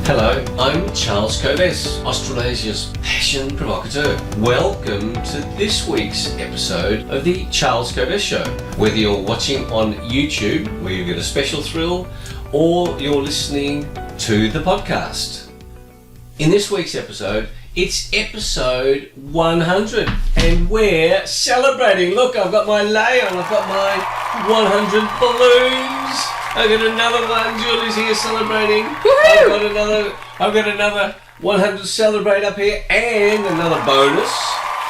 Hello, I'm Charles Kobes, Australasia's passion provocateur. Welcome to this week's episode of the Charles Kobes Show. Whether you're watching on YouTube, where you get a special thrill, or you're listening to the podcast. In this week's episode, it's episode 100, and we're celebrating. Look, I've got my lei on, I've got my 100 balloons. I've got another one. Julie's here celebrating. I've got another 100 to celebrate up here, and another bonus.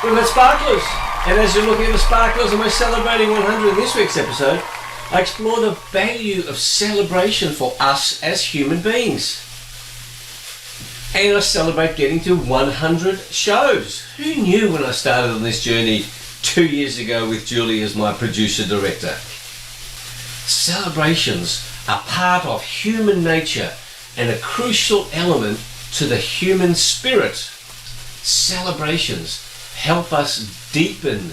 We've got sparklers, and as you're looking at the sparklers, and we're celebrating 100 in this week's episode, I explore the value of celebration for us as human beings. And I celebrate getting to 100 shows. Who knew when I started on this journey 2 years ago with Julie as my producer-director? Celebrations are part of human nature and a crucial element to the human spirit. Celebrations help us deepen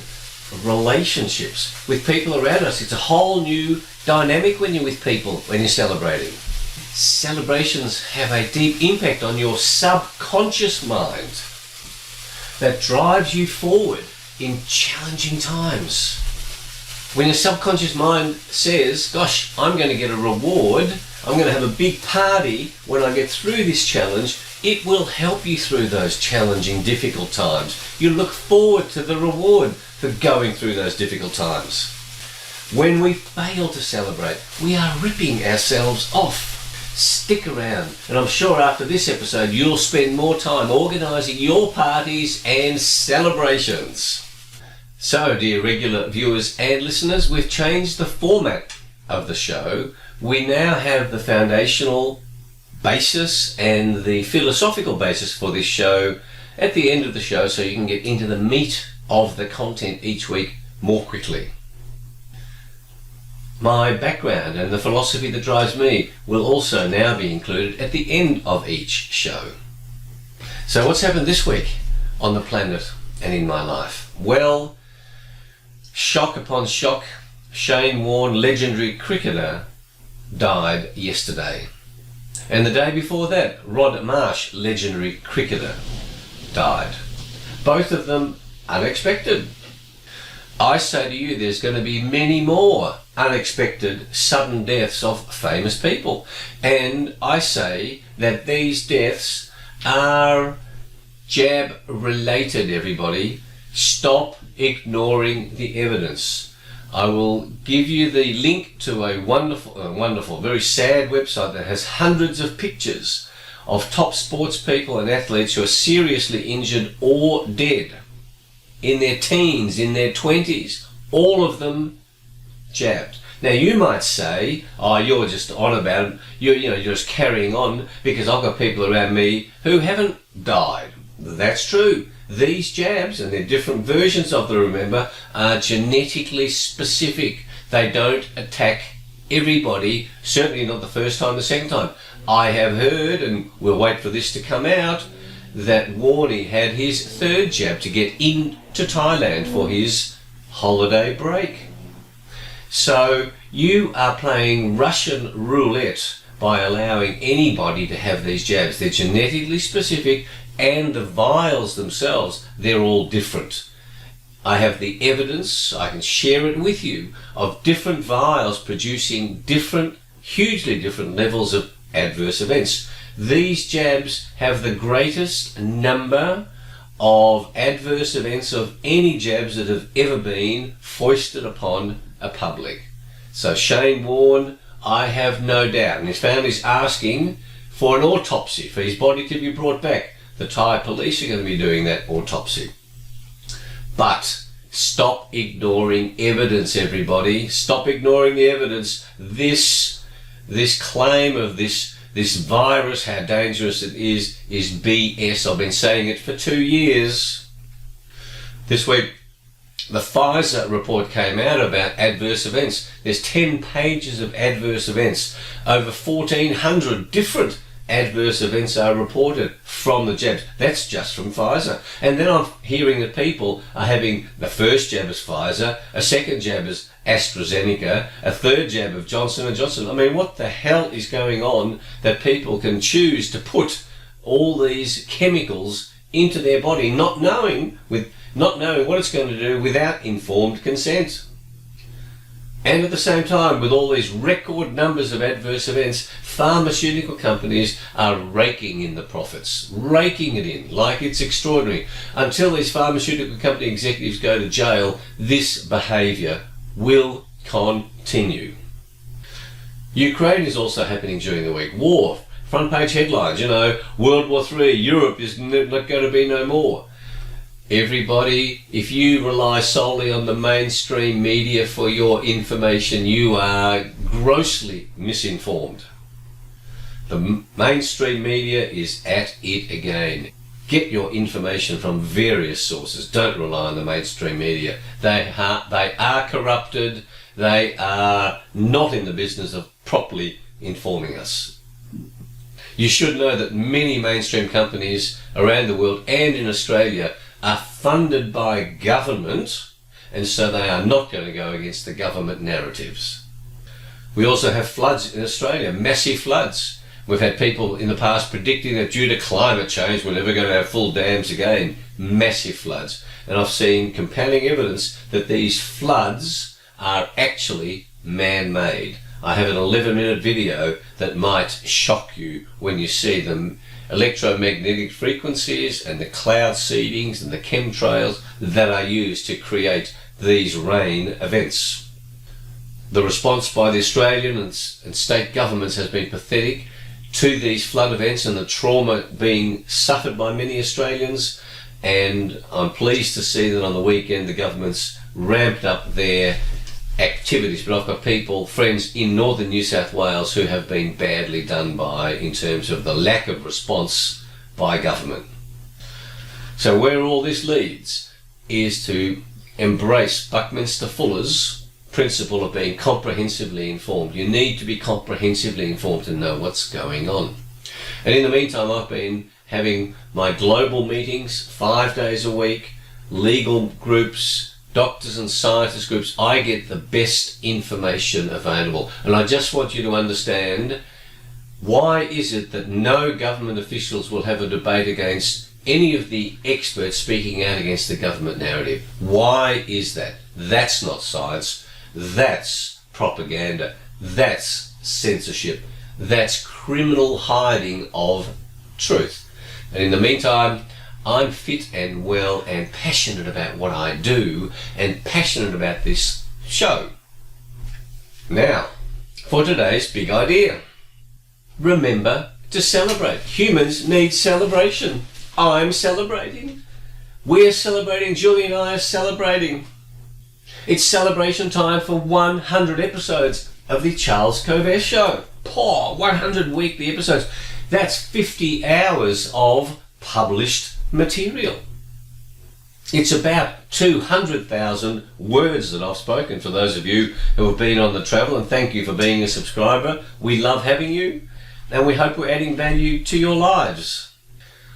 relationships with people around us. It's a whole new dynamic when you're with people, when you're celebrating. Celebrations have a deep impact on your subconscious mind that drives you forward in challenging times. When your subconscious mind says, gosh, I'm going to get a reward, I'm going to have a big party when I get through this challenge, it will help you through those challenging, difficult times. You look forward to the reward for going through those difficult times. When we fail to celebrate, we are ripping ourselves off. Stick around, and I'm sure after this episode you'll spend more time organising your parties and celebrations. So, dear regular viewers and listeners, we've changed the format of the show. We now have the foundational basis and the philosophical basis for this show at the end of the show, so you can get into the meat of the content each week more quickly. My background and the philosophy that drives me will also now be included at the end of each show. So what's happened this week on the planet and in my life? Well, shock upon shock, Shane Warne, legendary cricketer, died yesterday. And the day before that, Rod Marsh, legendary cricketer, died. Both of them unexpected. I say to you, there's going to be many more unexpected sudden deaths of famous people. And I say that these deaths are jab related, everybody. Stop ignoring the evidence. I will give you the link to a wonderful, very sad website that has hundreds of pictures of top sports people and athletes who are seriously injured or dead. In their teens, in their 20s, all of them jabbed. Now you might say, oh, you're just on about it, you're just carrying on because I've got people around me who haven't died. That's true. These jabs, and they're different versions of them, remember, are genetically specific. They don't attack everybody, certainly not the first time, the second time. I have heard, and we'll wait for this to come out, that Warnie had his third jab to get into Thailand for his holiday break. So you are playing Russian roulette by allowing anybody to have these jabs. They're genetically specific, and the vials themselves, they're all different. I have the evidence, I can share it with you, of different vials producing different, hugely different levels of adverse events. These jabs have the greatest number of adverse events of any jabs that have ever been foisted upon a public. So Shane Warne, I have no doubt, and his family's asking for an autopsy, for his body to be brought back. The Thai police are going to be doing that autopsy. But stop ignoring evidence, everybody. Stop ignoring the evidence. This claim of this virus, how dangerous it is BS. I've been saying it for 2 years. This week, the Pfizer report came out about adverse events. There's 10 pages of adverse events, over 1,400 different adverse events are reported from the jabs. That's just from Pfizer. And then I'm hearing that people are having the first jab as Pfizer, a second jab as AstraZeneca, a third jab of Johnson & Johnson. I mean, what the hell is going on that people can choose to put all these chemicals into their body, not knowing what it's going to do without informed consent? And at the same time, with all these record numbers of adverse events, pharmaceutical companies are raking in the profits, raking it in like it's extraordinary. Until these pharmaceutical company executives go to jail, this behaviour will continue. Ukraine is also happening during the week. War, front page headlines, World War III, Europe is not going to be no more. Everybody, if you rely solely on the mainstream media for your information, you are grossly misinformed. The mainstream media is at it again. Get your information from various sources. Don't rely on the mainstream media. They are corrupted. They are not in the business of properly informing us. You should know that many mainstream companies around the world and in Australia are funded by government, and so they are not going to go against the government narratives. We also have floods in Australia, massive floods. We've had people in the past predicting that due to climate change we're never going to have full dams again. Massive floods. And I've seen compelling evidence that these floods are actually man-made. I have an 11-minute video that might shock you when you see them. Electromagnetic frequencies and the cloud seedings and the chemtrails that are used to create these rain events. The response by the Australian and state governments has been pathetic to these flood events and the trauma being suffered by many Australians, and I'm pleased to see that on the weekend the governments ramped up their activities. But I've got friends in northern New South Wales who have been badly done by in terms of the lack of response by government. So where all this leads is to embrace Buckminster Fuller's principle of being comprehensively informed. You need to be comprehensively informed to know what's going on. And in the meantime, I've been having my global meetings 5 days a week, legal groups, doctors and scientist groups. I get the best information available. And I just want you to understand, why is it that no government officials will have a debate against any of the experts speaking out against the government narrative? Why is that? That's not science. That's propaganda. That's censorship. That's criminal hiding of truth. And in the meantime, I'm fit and well and passionate about what I do and passionate about this show. Now, for today's big idea. Remember to celebrate. Humans need celebration. I'm celebrating. We're celebrating. Julie and I are celebrating. It's celebration time for 100 episodes of the Charles Kovess Show. 100 weekly episodes. That's 50 hours of published material. It's about 200,000 words that I've spoken. For those of you who have been on the travel, and thank you for being a subscriber. We love having you, and we hope we're adding value to your lives.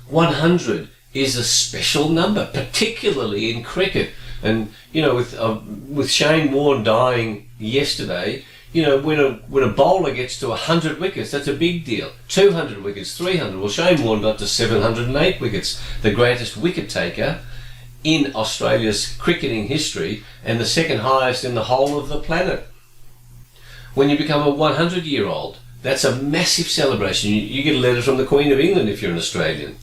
100 is a special number, particularly in cricket. And with Shane Warne dying yesterday, when a bowler gets to 100 wickets, that's a big deal. 200 wickets, 300. Well, Shane Warne got to 708 wickets, the greatest wicket taker in Australia's cricketing history and the second highest in the whole of the planet. When you become a 100-year-old, that's a massive celebration. You get a letter from the Queen of England if you're an Australian.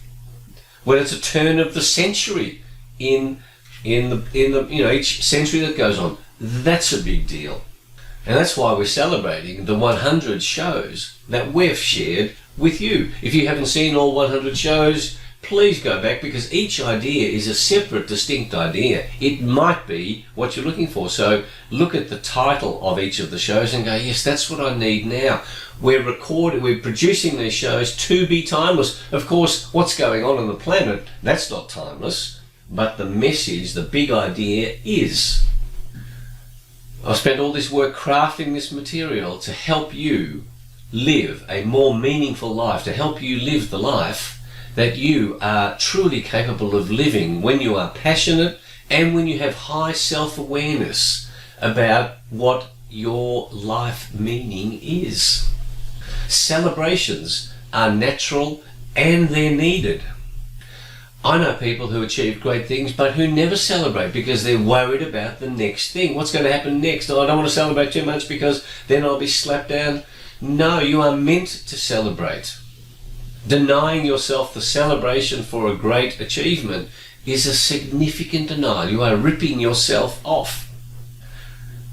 When it's a turn of the century in each century that goes on, that's a big deal. And that's why we're celebrating the 100 shows that we've shared with you. If you haven't seen all 100 shows, please go back, because each idea is a separate, distinct idea. It might be what you're looking for. So look at the title of each of the shows and go, yes, that's what I need now. We're producing these shows to be timeless. Of course, what's going on the planet, that's not timeless. But the message, the big idea is. I've spent all this work crafting this material to help you live a more meaningful life, to help you live the life that you are truly capable of living when you are passionate and when you have high self-awareness about what your life meaning is. Celebrations are natural and they're needed. I know people who achieve great things but who never celebrate because they're worried about the next thing. What's going to happen next? Oh, I don't want to celebrate too much because then I'll be slapped down. No, you are meant to celebrate. Denying yourself the celebration for a great achievement is a significant denial. You are ripping yourself off.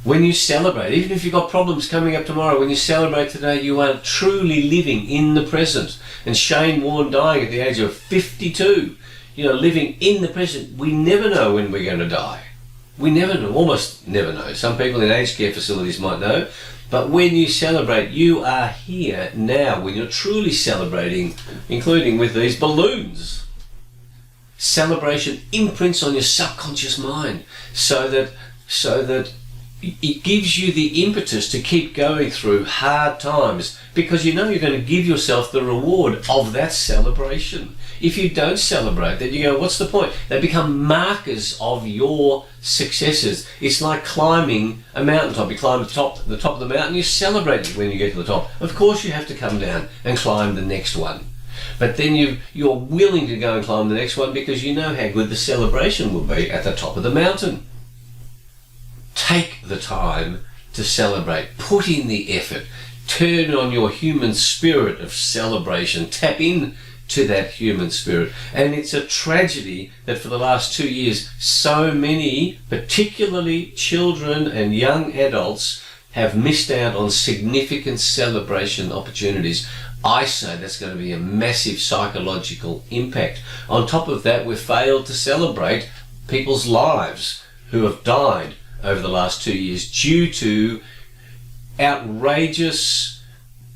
When you celebrate, even if you've got problems coming up tomorrow, when you celebrate today, you are truly living in the present. And Shane Warne dying at the age of 52, living in the present. We never know when we're going to die. We never know, almost never know. Some people in aged care facilities might know. But when you celebrate, you are here now. When you're truly celebrating, including with these balloons. Celebration imprints on your subconscious mind so that it gives you the impetus to keep going through hard times, because you know you're going to give yourself the reward of that celebration. If you don't celebrate, then you go, what's the point? They become markers of your successes. It's like climbing a mountaintop. You climb the top of the mountain, you celebrate it when you get to the top. Of course you have to come down and climb the next one. But then you're willing to go and climb the next one because you know how good the celebration will be at the top of the mountain. Take the time to celebrate. Put in the effort. Turn on your human spirit of celebration. Tap in to that human spirit. And it's a tragedy that for the last 2 years, so many, particularly children and young adults, have missed out on significant celebration opportunities. I say that's going to be a massive psychological impact. On top of that, we've failed to celebrate people's lives who have died over the last 2 years due to outrageous,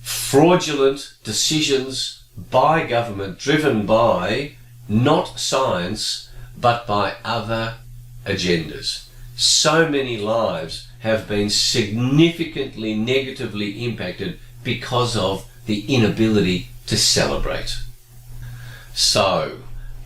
fraudulent decisions by government, driven by not science but by other agendas. So many lives have been significantly negatively impacted because of the inability to celebrate. So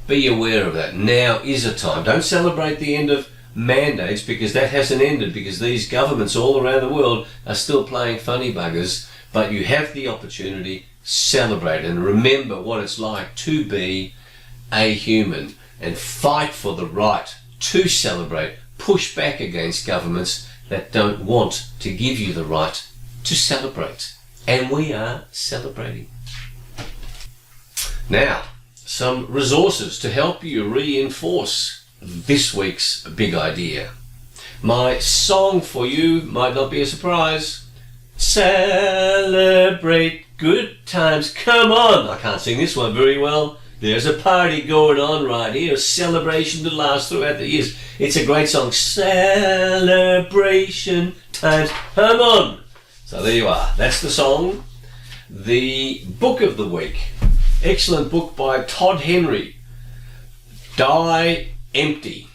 be aware of that. Now is a time. Don't celebrate the end of mandates, because that hasn't ended, because these governments all around the world are still playing funny buggers. But you have the opportunity. Celebrate and remember what it's like to be a human, and fight for the right to celebrate. Push back against governments that don't want to give you the right to celebrate. And we are celebrating. Now, some resources to help you reinforce this week's big idea. My song for you might not be a surprise. Celebrate good times. Come on! I can't sing this one very well. There's a party going on right here, a celebration to last throughout the years. It's a great song. Celebration times. Come on! So there you are. That's the song. The book of the week. Excellent book by Todd Henry. Die Empty.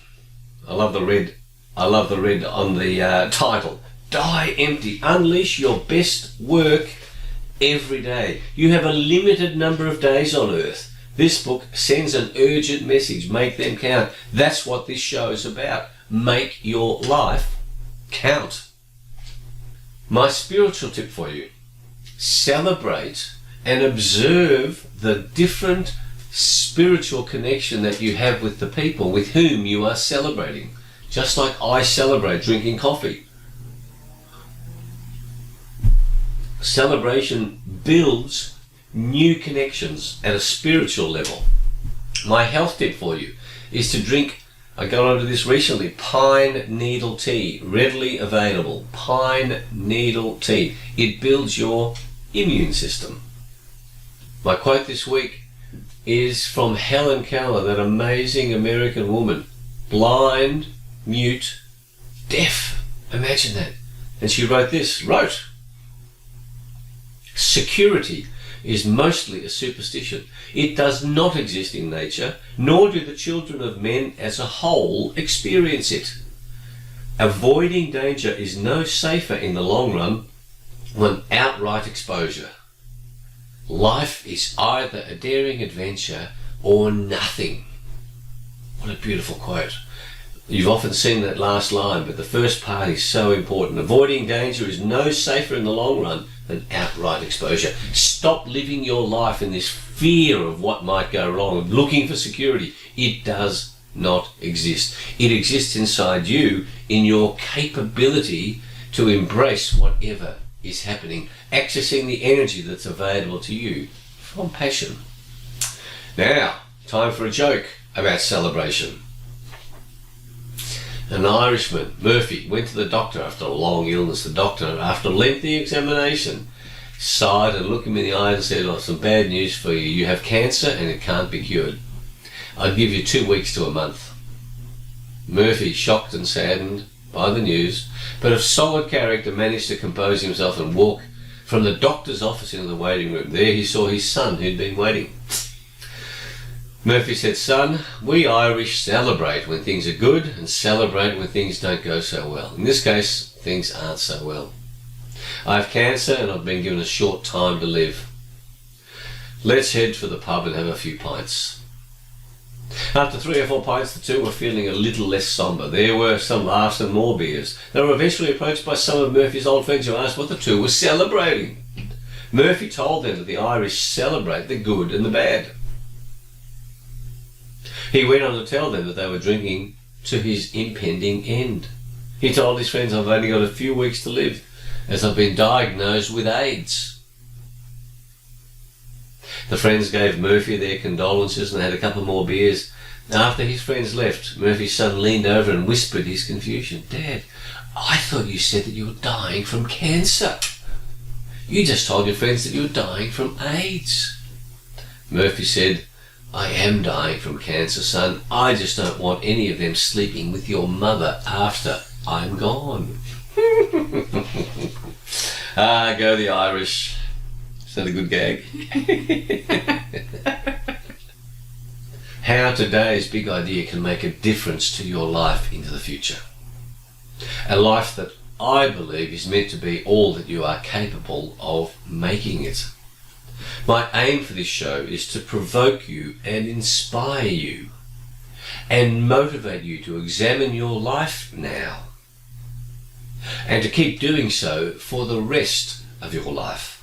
I love the red on the title. Die empty. Unleash your best work every day. You have a limited number of days on earth. This book sends an urgent message. Make them count. That's what this show is about. Make your life count. My spiritual tip for you. Celebrate and observe the different spiritual connection that you have with the people with whom you are celebrating. Just like I celebrate drinking coffee. Celebration builds new connections at a spiritual level. My health tip for you is to drink, I got onto this recently, pine needle tea, readily available. Pine needle tea. It builds your immune system. My quote this week is from Helen Keller, that amazing American woman. Blind, mute, deaf. Imagine that. And she wrote, security is mostly a superstition. It does not exist in nature, nor do the children of men as a whole experience it. Avoiding danger is no safer in the long run than outright exposure. Life is either a daring adventure or nothing. What a beautiful quote. You've often seen that last line, but the first part is so important. Avoiding danger is no safer in the long run than outright exposure. Stop living your life in this fear of what might go wrong, looking for security. It does not exist. It exists inside you, in your capability to embrace whatever is happening, accessing the energy that's available to you from passion. Now, time for a joke about celebration. An Irishman, Murphy, went to the doctor after a long illness. The doctor, after a lengthy examination, sighed and looked him in the eye and said, some bad news for you. You have cancer and it can't be cured. I'll give you 2 weeks to a month. Murphy, shocked and saddened by the news, but of solid character, managed to compose himself and walk from the doctor's office into the waiting room. There he saw his son, who'd been waiting. Murphy said, son, we Irish celebrate when things are good and celebrate when things don't go so well. In this case, things aren't so well. I have cancer and I've been given a short time to live. Let's head for the pub and have a few pints. After 3 or 4 pints, the two were feeling a little less sombre. There were some laughs and more beers. They were eventually approached by some of Murphy's old friends who asked what the two were celebrating. Murphy told them that the Irish celebrate the good and the bad. He went on to tell them that they were drinking to his impending end. He told his friends, I've only got a few weeks to live, as I've been diagnosed with AIDS. The friends gave Murphy their condolences and had a couple more beers. After his friends left, Murphy's son leaned over and whispered his confusion. Dad, I thought you said that you were dying from cancer. You just told your friends that you were dying from AIDS. Murphy said, I am dying from cancer, son. I just don't want any of them sleeping with your mother after I'm gone. Go the Irish. Is that a good gag? How today's big idea can make a difference to your life into the future. A life that I believe is meant to be all that you are capable of making it. My aim for this show is to provoke you and inspire you and motivate you to examine your life now and to keep doing so for the rest of your life.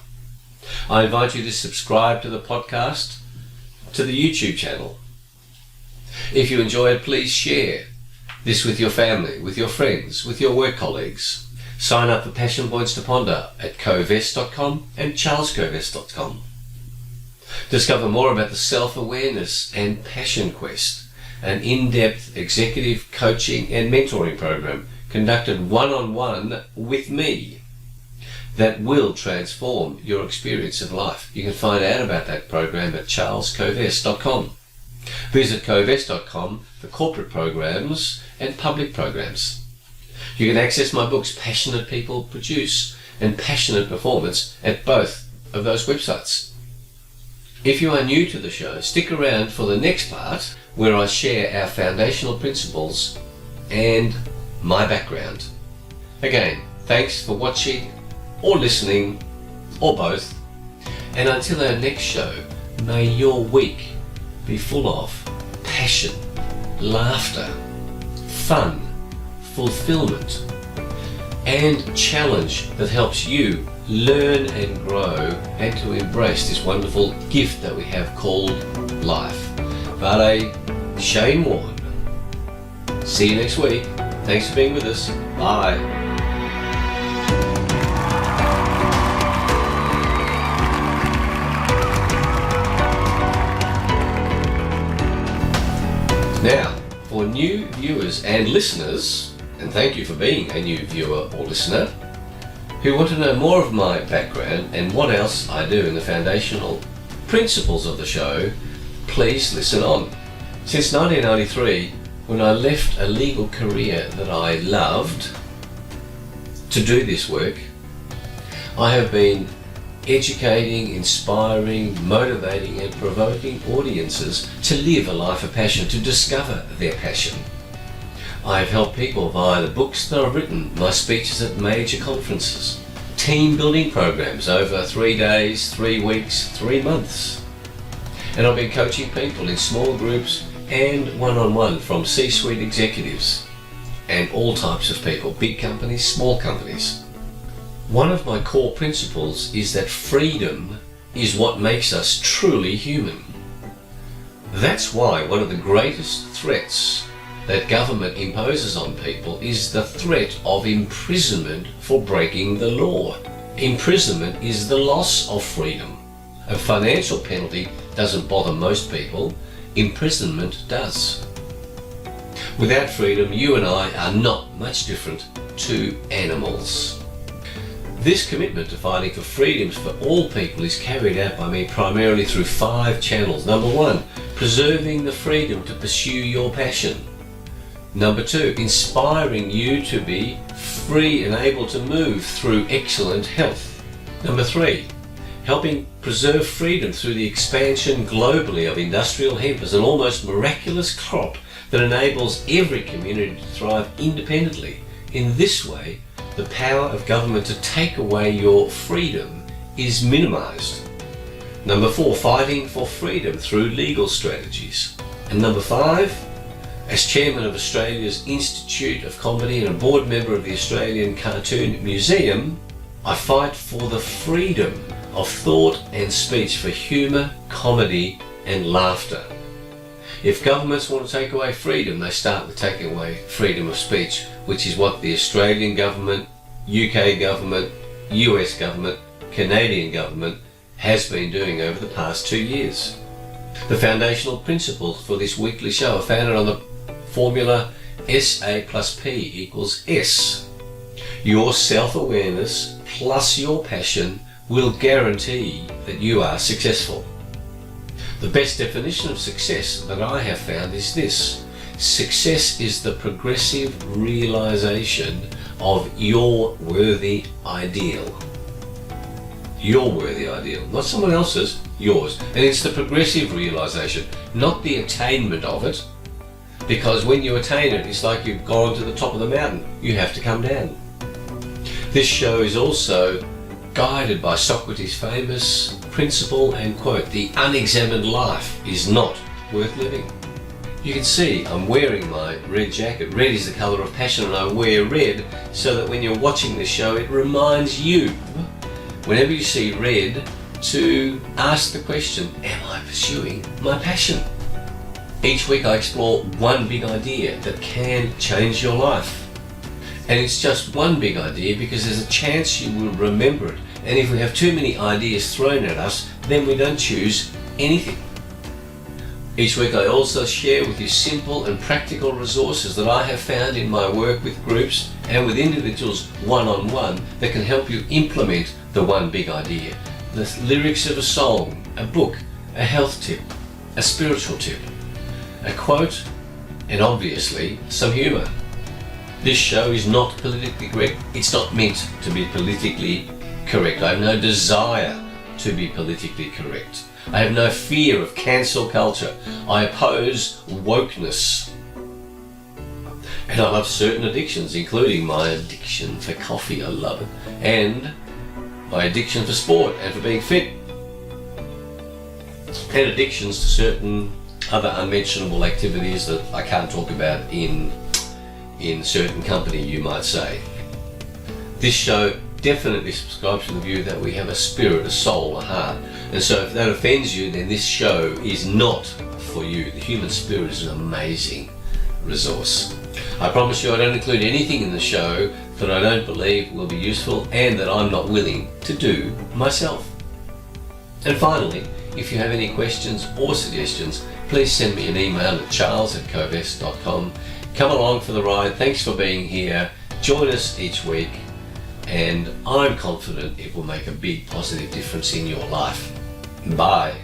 I invite you to subscribe to the podcast, to the YouTube channel. If you enjoy it, please share this with your family, with your friends, with your work colleagues. Sign up for Passion Points to Ponder at covest.com and charlescovest.com. Discover more about the Self-Awareness and Passion Quest, an in-depth executive coaching and mentoring program conducted one-on-one with me that will transform your experience of life. You can find out about that program at charlescovest.com. Visit covest.com for corporate programs and public programs. You can access my books, Passionate People Produce and Passionate Performance, at both of those websites. If you are new to the show, stick around for the next part where I share our foundational principles and my background. Again, thanks for watching or listening or both. And until our next show, may your week be full of passion, laughter, fun, fulfillment, and challenge that helps you learn and grow and to embrace this wonderful gift that we have called life. Vale Shane Warren. See you next week. Thanks for being with us. Bye. Now, for new viewers and listeners, and thank you for being a new viewer or listener, who want to know more of my background and what else I do in the foundational principles of the show, please listen on. Since 1993, when I left a legal career that I loved to do this work, I have been educating, inspiring, motivating and provoking audiences to live a life of passion, to discover their passion. I have helped people via the books that I've written, my speeches at major conferences, team building programs over 3 days, 3 weeks, 3 months. And I've been coaching people in small groups and one-on-one from C-suite executives and all types of people, big companies, small companies. One of my core principles is that freedom is what makes us truly human. That's why one of the greatest threats that government imposes on people is the threat of imprisonment for breaking the law. Imprisonment is the loss of freedom. A financial penalty doesn't bother most people. Imprisonment does. Without freedom, you and I are not much different to animals. This commitment to fighting for freedoms for all people is carried out by me primarily through 5 channels. Number 1, preserving the freedom to pursue your passion. Number 2, inspiring you to be free and able to move through excellent health. Number 3, helping preserve freedom through the expansion globally of industrial hemp as an almost miraculous crop that enables every community to thrive independently. In this way, the power of government to take away your freedom is minimized. Number 4, fighting for freedom through legal strategies. And number 5, as chairman of Australia's Institute of Comedy and a board member of the Australian Cartoon Museum, I fight for the freedom of thought and speech for humour, comedy and laughter. If governments want to take away freedom, they start with taking away freedom of speech, which is what the Australian government, UK government, US government, Canadian government has been doing over the past 2 years. The foundational principles for this weekly show are founded on the formula SA plus P equals S. Your self-awareness plus your passion will guarantee that you are successful. The best definition of success that I have found is this: success is the progressive realization of your worthy ideal. Your worthy ideal, not someone else's, yours. And it's the progressive realization, not the attainment of it, because when you attain it, it's like you've gone to the top of the mountain. You have to come down. This show is also guided by Socrates' famous principle and quote, "The unexamined life is not worth living." You can see I'm wearing my red jacket. Red is the colour of passion, and I wear red so that when you're watching this show, it reminds you, whenever you see red, to ask the question, am I pursuing my passion? Each week I explore one big idea that can change your life. And it's just one big idea because there's a chance you will remember it. And if we have too many ideas thrown at us, then we don't choose anything. Each week I also share with you simple and practical resources that I have found in my work with groups and with individuals one-on-one that can help you implement the one big idea. The lyrics of a song, a book, a health tip, a spiritual tip, a quote, and obviously some humour. This show is not politically correct. It's not meant to be politically correct. I have no desire to be politically correct. I have no fear of cancel culture. I oppose wokeness. And I love certain addictions, including my addiction for coffee, I love it, and my addiction for sport and for being fit, and addictions to certain other unmentionable activities that I can't talk about in certain company, you might say. This show definitely subscribes to the view that we have a spirit, a soul, a heart. And so if that offends you, then this show is not for you. The human spirit is an amazing resource. I promise you I don't include anything in the show that I don't believe will be useful and that I'm not willing to do myself. And finally, if you have any questions or suggestions, please send me an email at charles@covest.com. Come along for the ride. Thanks for being here. Join us each week, and I'm confident it will make a big positive difference in your life. Bye.